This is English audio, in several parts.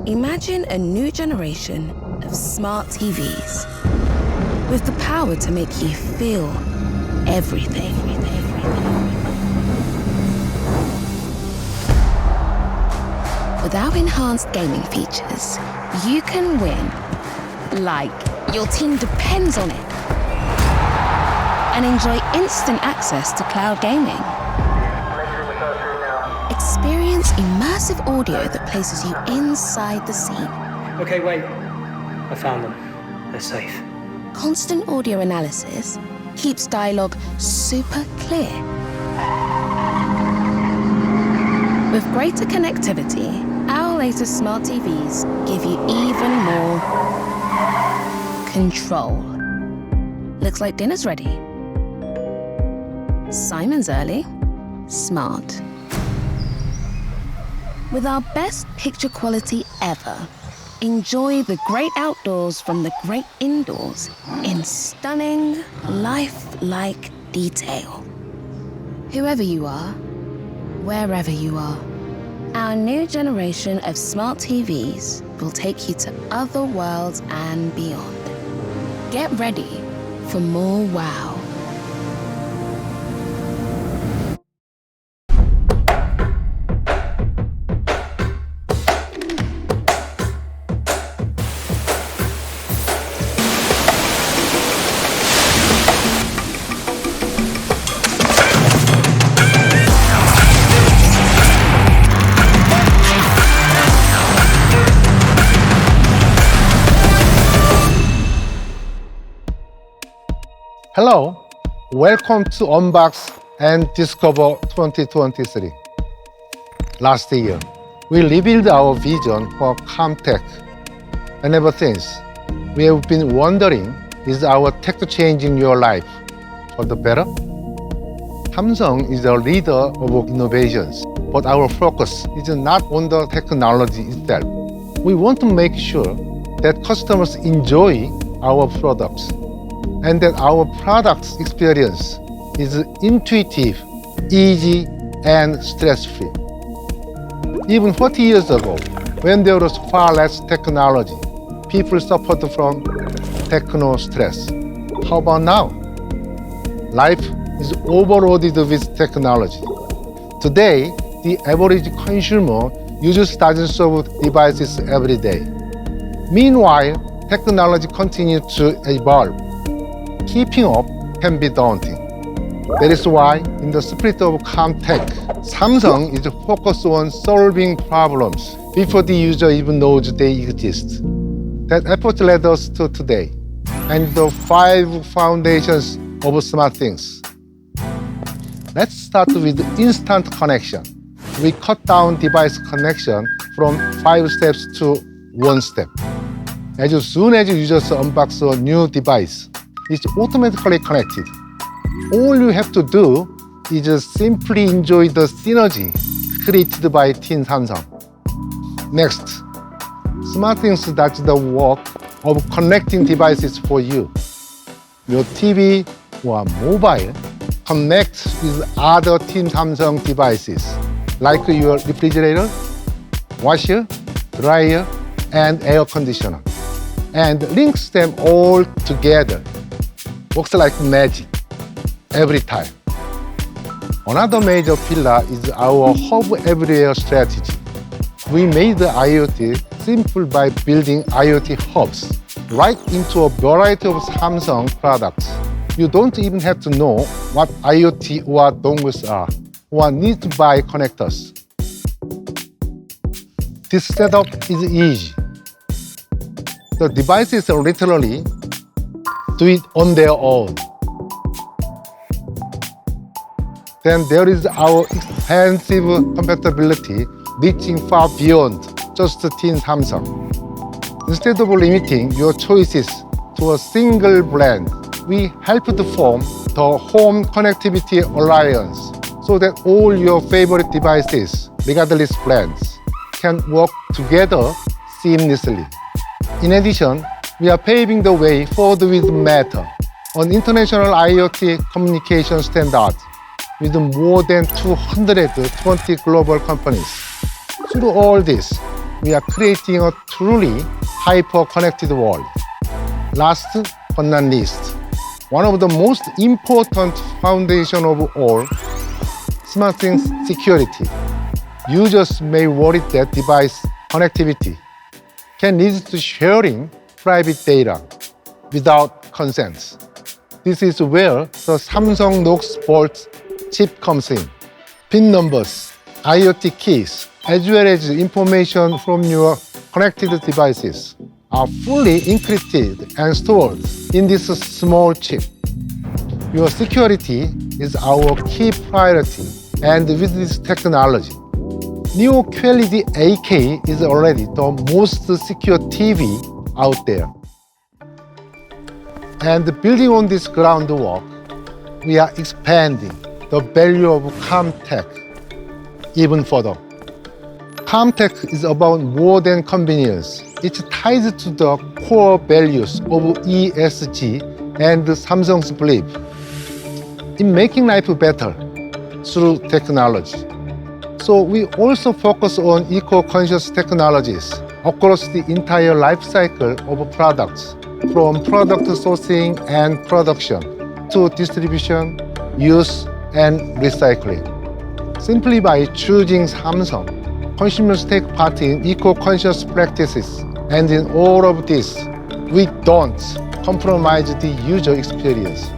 Imagine a new generation of smart TVs with the power to make you feel everything. With our enhanced gaming features, you can win like your team depends on it and enjoy instant access to cloud gaming. Experience immersive audio that places you inside the scene. Okay, wait. I found them. They're safe. Constant audio analysis keeps dialogue super clear. With greater connectivity, our latest smart TVs give you even more control. Looks like dinner's ready. Simon's early, smart. With our best picture quality ever, enjoy the great outdoors from the great indoors in stunning, lifelike detail. Whoever you are, wherever you are, our new generation of smart TVs will take you to other worlds and beyond. Get ready for more wow. Hello, welcome to Unbox and Discover 2023. Last year, we revealed our vision for Comtech. And ever since, we have been wondering, is our tech changing your life for the better? Samsung is a leader of innovations, but our focus is not on the technology itself. We want to make sure that customers enjoy our products and that our product's experience is intuitive, easy, and stress-free. Even 40 years ago, when there was far less technology, people suffered from techno stress. How about now? Life is overloaded with technology. Today, the average consumer uses dozens of devices every day. Meanwhile, technology continues to evolve. Keeping up can be daunting. That is why, in the spirit of Comtech, Samsung is focused on solving problems before the user even knows they exist. That effort led us to today, and the 5 foundations of smart things. Let's start with instant connection. We cut down device connection from 5 steps to 1 step. As soon as users unbox a new device, it's automatically connected. All you have to do is just simply enjoy the synergy created by Team Samsung. Next, smart things does the work of connecting devices for you. Your TV or mobile connects with other Team Samsung devices, like your refrigerator, washer, dryer, and air conditioner, and links them all together. Works like magic every time. Another major pillar is our hub everywhere strategy. We made the IoT simple by building IoT hubs right into a variety of Samsung products. You don't even have to know what IoT or dongles are, or need to buy connectors. This setup is easy. The devices literally do it on their own. Then there is our expansive compatibility reaching far beyond just Team Samsung. Instead of limiting your choices to a single brand, we helped form the Home Connectivity Alliance so that all your favorite devices, regardless brands, can work together seamlessly. In addition, we are paving the way forward with Matter, an international IoT communication standard with more than 220 global companies. Through all this, we are creating a truly hyper-connected world. Last but not least, one of the most important foundation of all, smart things security. Users may worry that device connectivity can lead to sharing private data without consent. This is where the Samsung Knox Bolt chip comes in. PIN numbers, IoT keys, as well as information from your connected devices are fully encrypted and stored in this small chip. Your security is our key priority, and with this technology, Neo QLED 8K is already the most secure TV out there. And building on this groundwork, we are expanding the value of ComTech even further. ComTech is about more than convenience. It ties to the core values of ESG and Samsung's belief in making life better through technology. So we also focus on eco-conscious technologies across the entire life cycle of products, from product sourcing and production to distribution, use, and recycling. Simply by choosing Samsung, consumers take part in eco-conscious practices, and in all of this, we don't compromise the user experience.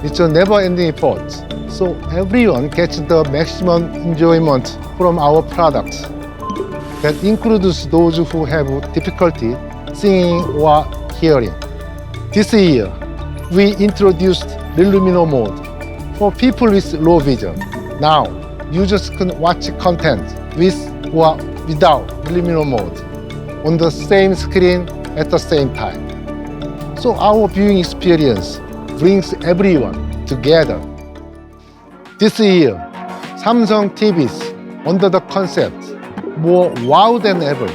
It's a never-ending effort, so everyone gets the maximum enjoyment from our products. That includes those who have difficulty seeing or hearing. This year, we introduced Illumino mode for people with low vision. Now, users can watch content with or without Illumino mode on the same screen at the same time. So our viewing experience brings everyone together. This year, Samsung TVs, under the concept more wow than ever,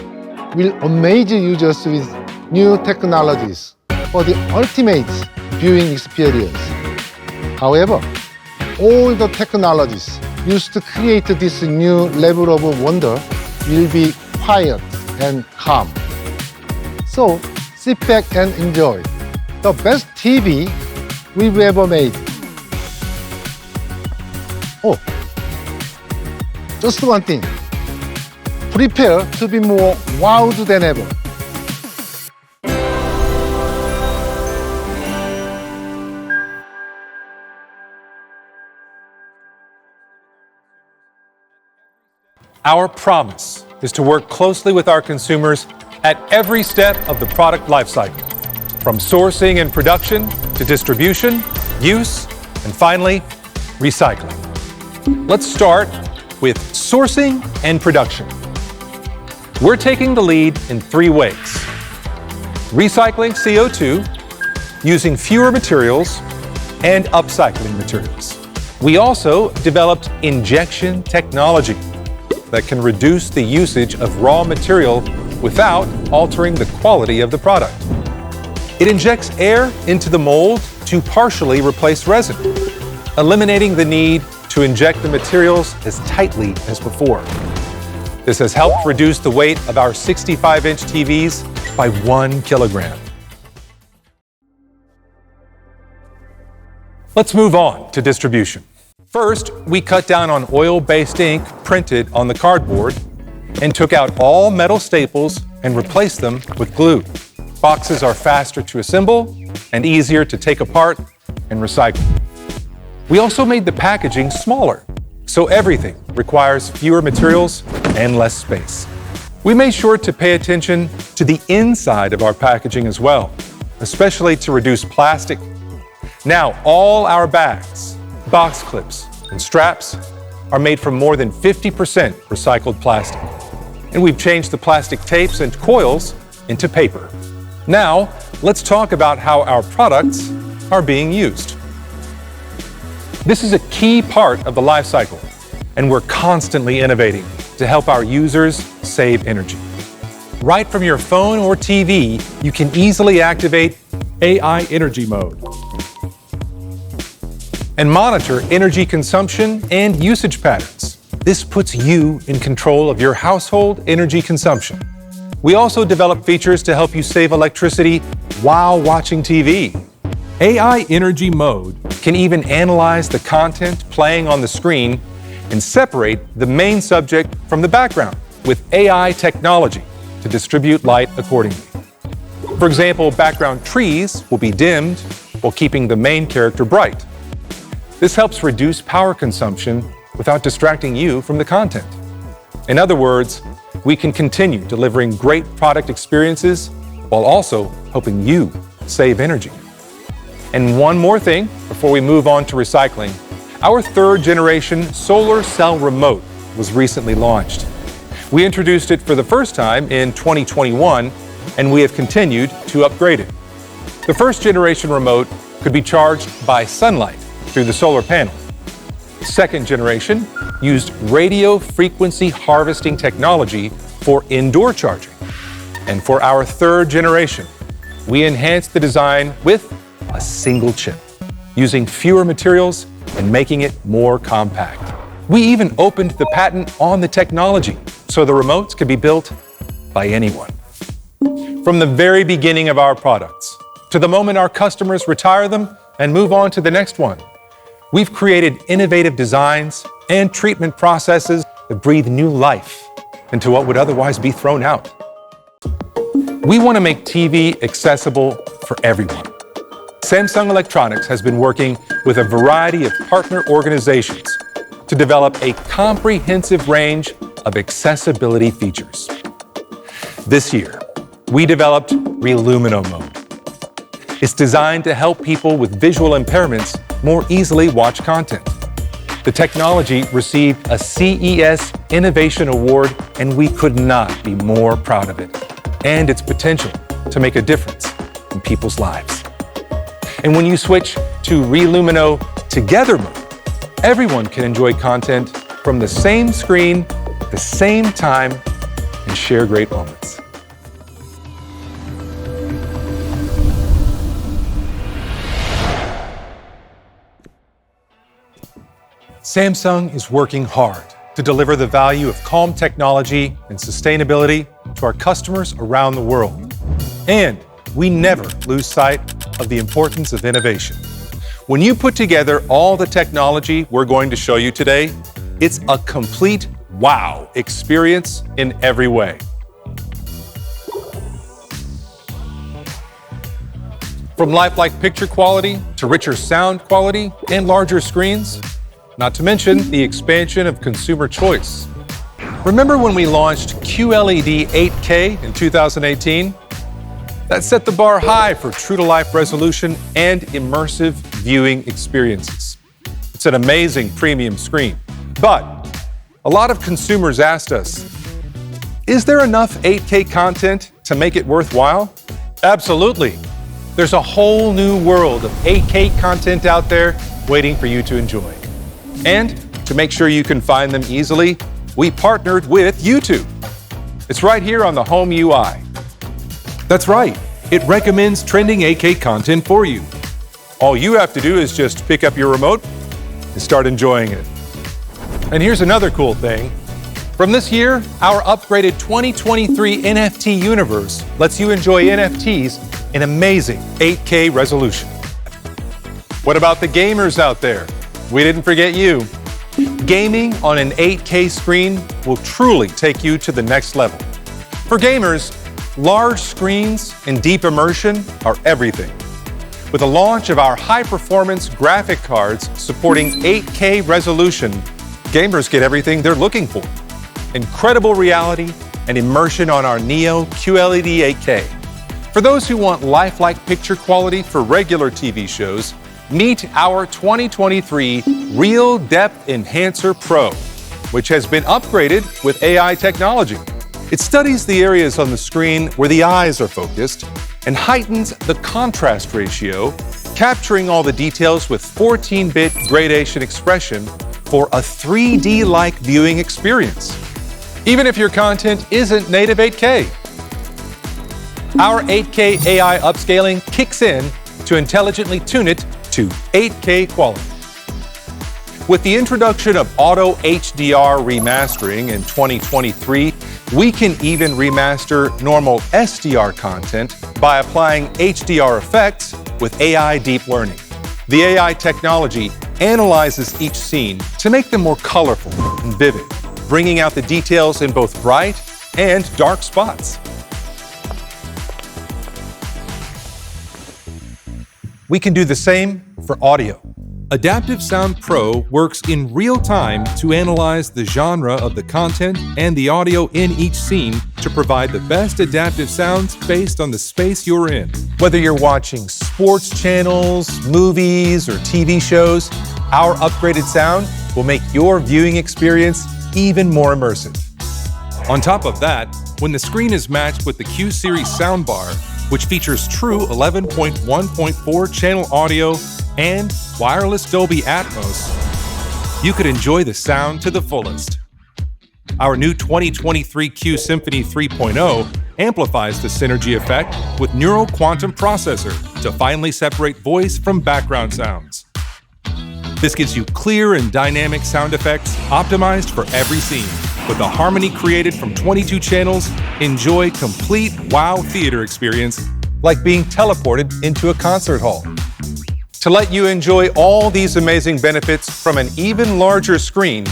will amaze users with new technologies for the ultimate viewing experience. However, all the technologies used to create this new level of wonder will be quiet and calm. So sit back and enjoy the best TV we've ever made. Oh, just one thing. Prepare to be more wowed than ever. Our promise is to work closely with our consumers at every step of the product lifecycle, from sourcing and production to distribution, use, and finally, recycling. Let's start with sourcing and production. We're taking the lead in 3 ways: recycling CO2, using fewer materials, and upcycling materials. We also developed injection technology that can reduce the usage of raw material without altering the quality of the product. It injects air into the mold to partially replace resin, eliminating the need to inject the materials as tightly as before. This has helped reduce the weight of our 65-inch TVs by 1 kilogram. Let's move on to distribution. First, we cut down on oil-based ink printed on the cardboard and took out all metal staples and replaced them with glue. Boxes are faster to assemble and easier to take apart and recycle. We also made the packaging smaller, so everything requires fewer materials and less space. We made sure to pay attention to the inside of our packaging as well, especially to reduce plastic. Now, all our bags, box clips, and straps are made from more than 50% recycled plastic. And we've changed the plastic tapes and coils into paper. Now, let's talk about how our products are being used. This is a key part of the life cycle, and we're constantly innovating to help our users save energy. Right from your phone or TV, you can easily activate AI Energy Mode and monitor energy consumption and usage patterns. This puts you in control of your household energy consumption We also develop features to help you save electricity while watching TV. AI Energy Mode can even analyze the content playing on the screen and separate the main subject from the background with AI technology to distribute light accordingly. For example, background trees will be dimmed while keeping the main character bright. This helps reduce power consumption without distracting you from the content. In other words, we can continue delivering great product experiences while also helping you save energy. And one more thing before we move on to recycling. Our third generation solar cell remote was recently launched. We introduced it for the first time in 2021, and we have continued to upgrade it. The first generation remote could be charged by sunlight through the solar panel. The second generation used radio frequency harvesting technology for indoor charging. And for our third generation, we enhanced the design with a single chip, using fewer materials and making it more compact. We even opened the patent on the technology, so the remotes can be built by anyone. From the very beginning of our products, to the moment our customers retire them and move on to the next one, we've created innovative designs and treatment processes that breathe new life into what would otherwise be thrown out. We want to make TV accessible for everyone. Samsung Electronics has been working with a variety of partner organizations to develop a comprehensive range of accessibility features. This year, we developed Relumino Mode. It's designed to help people with visual impairments more easily watch content. The technology received a CES Innovation Award, and we could not be more proud of it and its potential to make a difference in people's lives. And when you switch to Relumino Together mode, everyone can enjoy content from the same screen at the same time and share great moments. Samsung is working hard to deliver the value of calm technology and sustainability to our customers around the world. And we never lose sight of the importance of innovation. When you put together all the technology we're going to show you today, it's a complete wow experience in every way. From lifelike picture quality to richer sound quality and larger screens, not to mention the expansion of consumer choice. Remember when we launched QLED 8K in 2018? That set the bar high for true-to-life resolution and immersive viewing experiences. It's an amazing premium screen. But a lot of consumers asked us, is there enough 8K content to make it worthwhile? Absolutely. There's a whole new world of 8K content out there waiting for you to enjoy. And to make sure you can find them easily, we partnered with YouTube. It's right here on the home UI. That's right, it recommends trending 8K content for you. All you have to do is just pick up your remote and start enjoying it. And here's another cool thing. From this year, our upgraded 2023 NFT universe lets you enjoy NFTs in amazing 8K resolution. What about the gamers out there? We didn't forget you. Gaming on an 8K screen will truly take you to the next level. For gamers, large screens and deep immersion are everything. With the launch of our high-performance graphic cards supporting 8K resolution, gamers get everything they're looking for. Incredible reality and immersion on our Neo QLED 8K. For those who want lifelike picture quality for regular TV shows, meet our 2023 Real Depth Enhancer Pro, which has been upgraded with AI technology. It studies the areas on the screen where the eyes are focused and heightens the contrast ratio, capturing all the details with 14-bit gradation expression for a 3D-like viewing experience, even if your content isn't native 8K. Our 8K AI upscaling kicks in to intelligently tune it to 8K quality. With the introduction of Auto HDR remastering in 2023, we can even remaster normal SDR content by applying HDR effects with AI deep learning. The AI technology analyzes each scene to make them more colorful and vivid, bringing out the details in both bright and dark spots. We can do the same for audio. Adaptive Sound Pro works in real time to analyze the genre of the content and the audio in each scene to provide the best adaptive sounds based on the space you're in. Whether you're watching sports channels, movies, or TV shows, our upgraded sound will make your viewing experience even more immersive. On top of that, when the screen is matched with the Q Series soundbar, which features true 11.1.4 channel audio and wireless Dolby Atmos, you could enjoy the sound to the fullest. Our new 2023 Q Symphony 3.0 amplifies the synergy effect with Neural Quantum Processor to finally separate voice from background sounds. This gives you clear and dynamic sound effects optimized for every scene. With a harmony created from 22 channels, enjoy complete wow theater experience like being teleported into a concert hall. To let you enjoy all these amazing benefits from an even larger screen,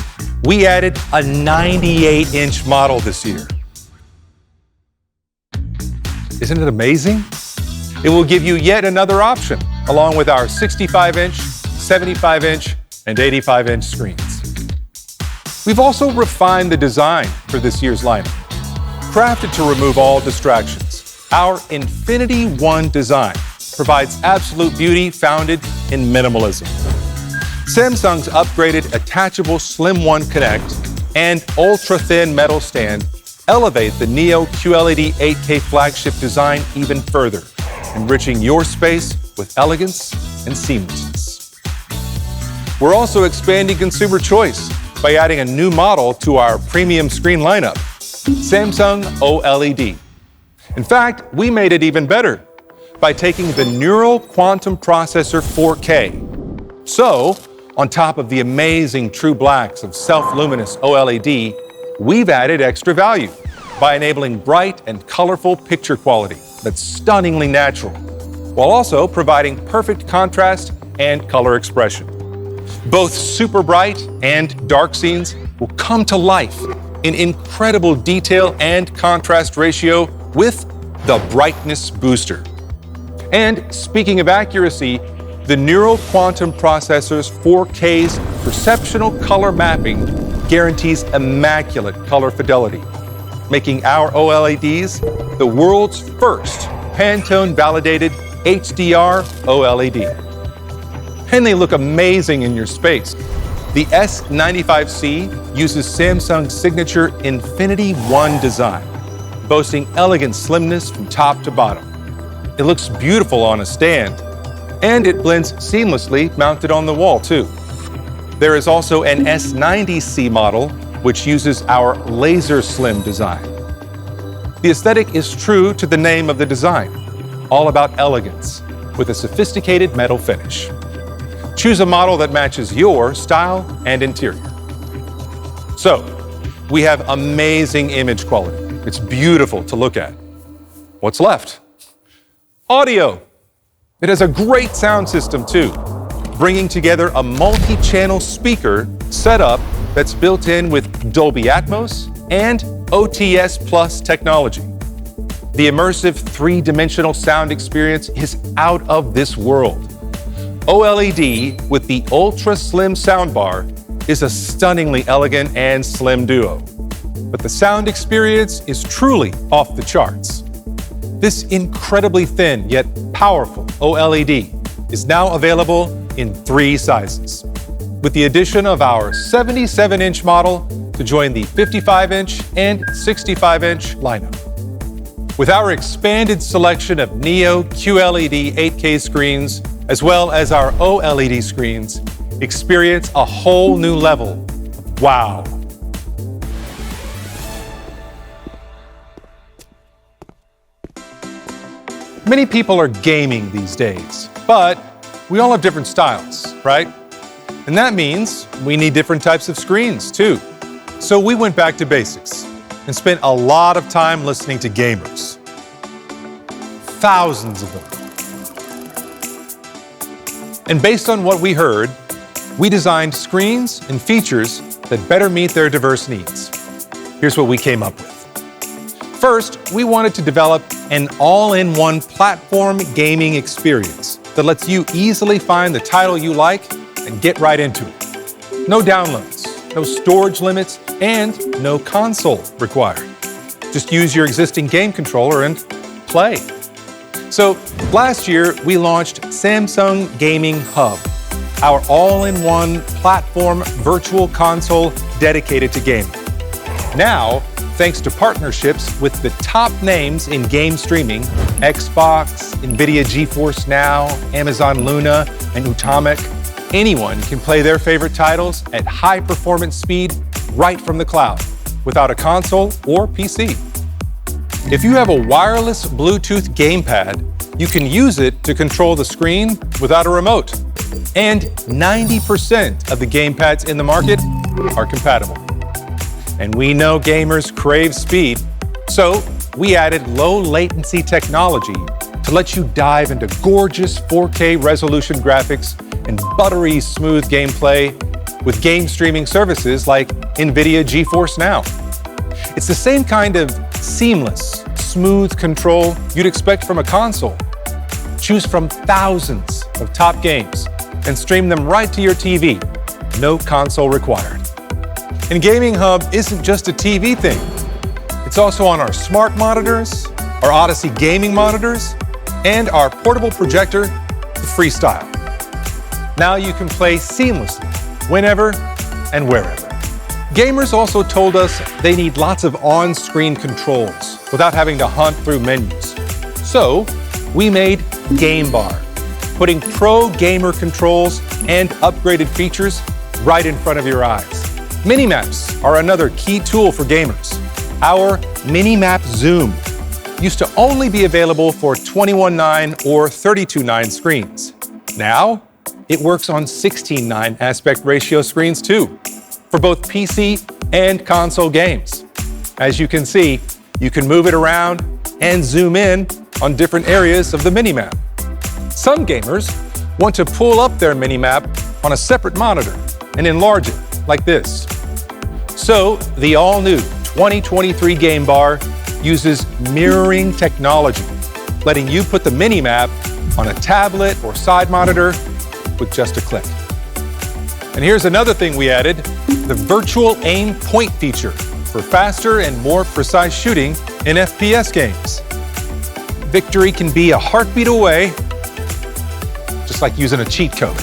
we added a 98-inch model this year. Isn't it amazing? It will give you yet another option, along with our 65-inch, 75-inch, and 85-inch screens. We've also refined the design for this year's lineup. Crafted to remove all distractions, our Infinity One design provides absolute beauty founded in minimalism. Samsung's upgraded attachable Slim One Connect and ultra-thin metal stand elevate the Neo QLED 8K flagship design even further, enriching your space with elegance and seamlessness. We're also expanding consumer choice by adding a new model to our premium screen lineup, Samsung OLED. In fact, we made it even better by taking the Neural Quantum Processor 4K. So, on top of the amazing true blacks of self-luminous OLED, we've added extra value by enabling bright and colorful picture quality that's stunningly natural, while also providing perfect contrast and color expression. Both super bright and dark scenes will come to life in incredible detail and contrast ratio with the Brightness Booster. And speaking of accuracy, the Neural Quantum Processor's 4K's perceptual color mapping guarantees immaculate color fidelity, making our OLEDs the world's first Pantone-validated HDR OLED. And they look amazing in your space. The S95C uses Samsung's signature Infinity One design, boasting elegant slimness from top to bottom. It looks beautiful on a stand, and it blends seamlessly mounted on the wall, too. There is also an S90C model, which uses our Laser Slim design. The aesthetic is true to the name of the design, all about elegance, with a sophisticated metal finish. Choose a model that matches your style and interior. So, we have amazing image quality. It's beautiful to look at. What's left? Audio. It has a great sound system too, bringing together a multi-channel speaker setup that's built in with Dolby Atmos and OTS Plus technology. The immersive three-dimensional sound experience is out of this world. OLED with the ultra slim soundbar is a stunningly elegant and slim duo. But the sound experience is truly off the charts. This incredibly thin yet powerful OLED is now available in 3 sizes, with the addition of our 77-inch model to join the 55-inch and 65-inch lineup. With our expanded selection of Neo QLED 8K screens, as well as our OLED screens, experience a whole new level of wow. Many people are gaming these days, but we all have different styles, right? And that means we need different types of screens, too. So we went back to basics and spent a lot of time listening to gamers. Thousands of them. And based on what we heard, we designed screens and features that better meet their diverse needs. Here's what we came up with. First, we wanted to develop an all-in-one platform gaming experience that lets you easily find the title you like and get right into it. No downloads, no storage limits, and no console required. Just use your existing game controller and play. So last year, we launched Samsung Gaming Hub, our all-in-one platform virtual console dedicated to gaming. Now, thanks to partnerships with the top names in game streaming, Xbox, NVIDIA GeForce Now, Amazon Luna, and Utomic, anyone can play their favorite titles at high performance speed right from the cloud, without a console or PC. If you have a wireless Bluetooth gamepad, you can use it to control the screen without a remote. And 90% of the gamepads in the market are compatible. And we know gamers crave speed, so we added low latency technology to let you dive into gorgeous 4K resolution graphics and buttery smooth gameplay with game streaming services like NVIDIA GeForce Now. It's the same kind of seamless, smooth control you'd expect from a console. Choose from thousands of top games and stream them right to your TV. No console required. And Gaming Hub isn't just a TV thing. It's also on our smart monitors, our Odyssey gaming monitors, and our portable projector, the Freestyle. Now you can play seamlessly, whenever and wherever. Gamers also told us they need lots of on-screen controls without having to hunt through menus. So we made Game Bar, putting pro gamer controls and upgraded features right in front of your eyes. Minimaps are another key tool for gamers. Our Minimap Zoom used to only be available for 21:9 or 32:9 screens. Now, it works on 16:9 aspect ratio screens too, for both PC and console games. As you can see, you can move it around and zoom in on different areas of the minimap. Some gamers want to pull up their minimap on a separate monitor and enlarge it like this. So the all-new 2023 Game Bar uses mirroring technology, letting you put the minimap on a tablet or side monitor with just a click. And here's another thing we added, the virtual aim point feature for faster and more precise shooting in FPS games. Victory can be a heartbeat away, just like using a cheat code.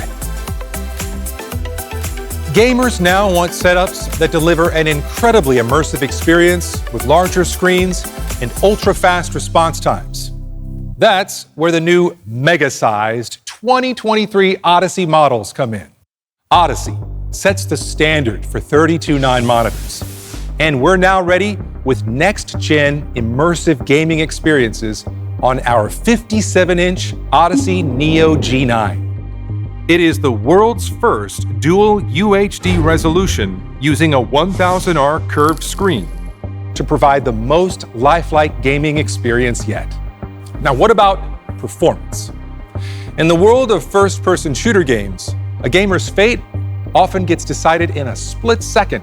Gamers now want setups that deliver an incredibly immersive experience with larger screens and ultra-fast response times. That's where the new mega-sized 2023 Odyssey models come in. Odyssey sets the standard for 32:9 monitors, and we're now ready with next-gen immersive gaming experiences on our 57-inch Odyssey Neo G9. It is the world's first dual UHD resolution using a 1000R curved screen to provide the most lifelike gaming experience yet. Now, what about performance? In the world of first-person shooter games, a gamer's fate often gets decided in a split second,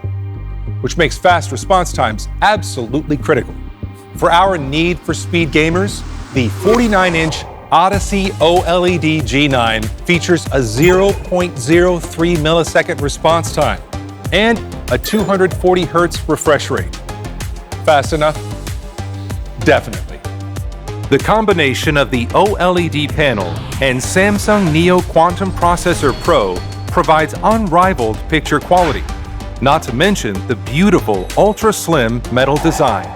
which makes fast response times absolutely critical. For our need for speed gamers, the 49-inch Odyssey OLED G9 features a 0.03 millisecond response time and a 240 Hz refresh rate. Fast enough? Definitely. The combination of the OLED panel and Samsung Neo Quantum Processor Pro provides unrivaled picture quality, not to mention the beautiful ultra-slim metal design.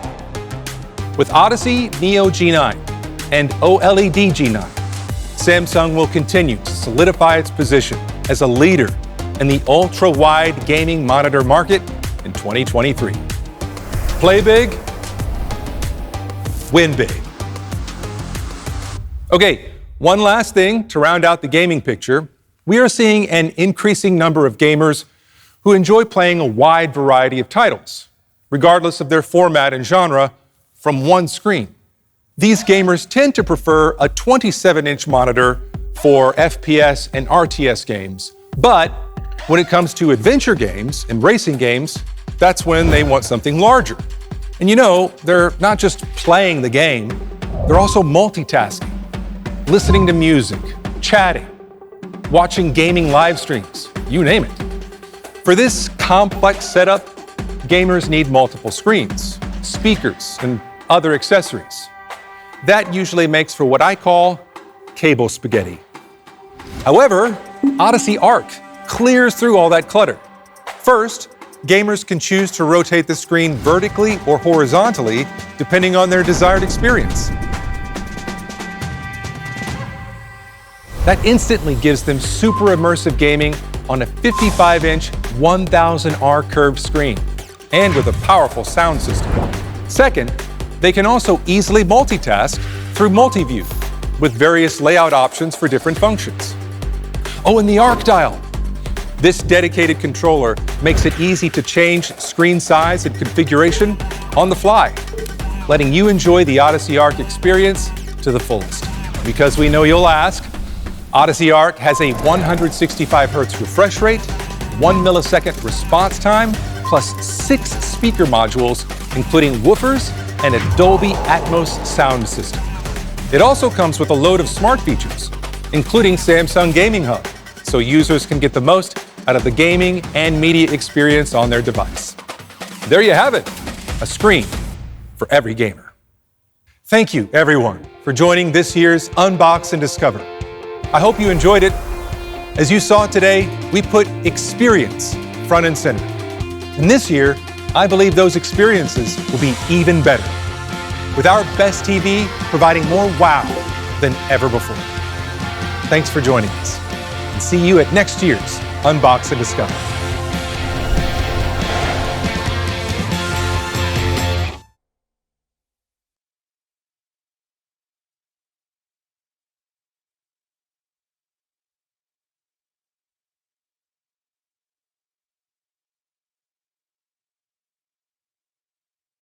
With Odyssey Neo G9 and OLED G9, Samsung will continue to solidify its position as a leader in the ultra-wide gaming monitor market in 2023. Play big, win big. Okay, one last thing to round out the gaming picture. We are seeing an increasing number of gamers who enjoy playing a wide variety of titles, regardless of their format and genre, from one screen. These gamers tend to prefer a 27-inch monitor for FPS and RTS games, but when it comes to adventure games and racing games, that's when they want something larger. And you know, they're not just playing the game, they're also multitasking, listening to music, chatting, watching gaming live streams, you name it. For this complex setup, gamers need multiple screens, speakers, and other accessories. That usually makes for what I call cable spaghetti. However, Odyssey Arc clears through all that clutter. First, gamers can choose to rotate the screen vertically or horizontally, depending on their desired experience. That instantly gives them super immersive gaming on a 55-inch 1000R curved screen, and with a powerful sound system. Second, they can also easily multitask through multi-view, with various layout options for different functions. Oh, and the Arc Dial. This dedicated controller makes it easy to change screen size and configuration on the fly, letting you enjoy the Odyssey Arc experience to the fullest. Because we know you'll ask, Odyssey Arc has a 165 Hz refresh rate, 1 millisecond response time, plus 6 speaker modules, including woofers and a Dolby Atmos sound system. It also comes with a load of smart features, including Samsung Gaming Hub, so users can get the most out of the gaming and media experience on their device. There you have it, a screen for every gamer. Thank you, everyone, for joining this year's Unbox and Discover. I hope you enjoyed it. As you saw today, we put experience front and center. And this year, I believe those experiences will be even better, with our best TV providing more wow than ever before. Thanks for joining us, and see you at next year's Unbox and Discover.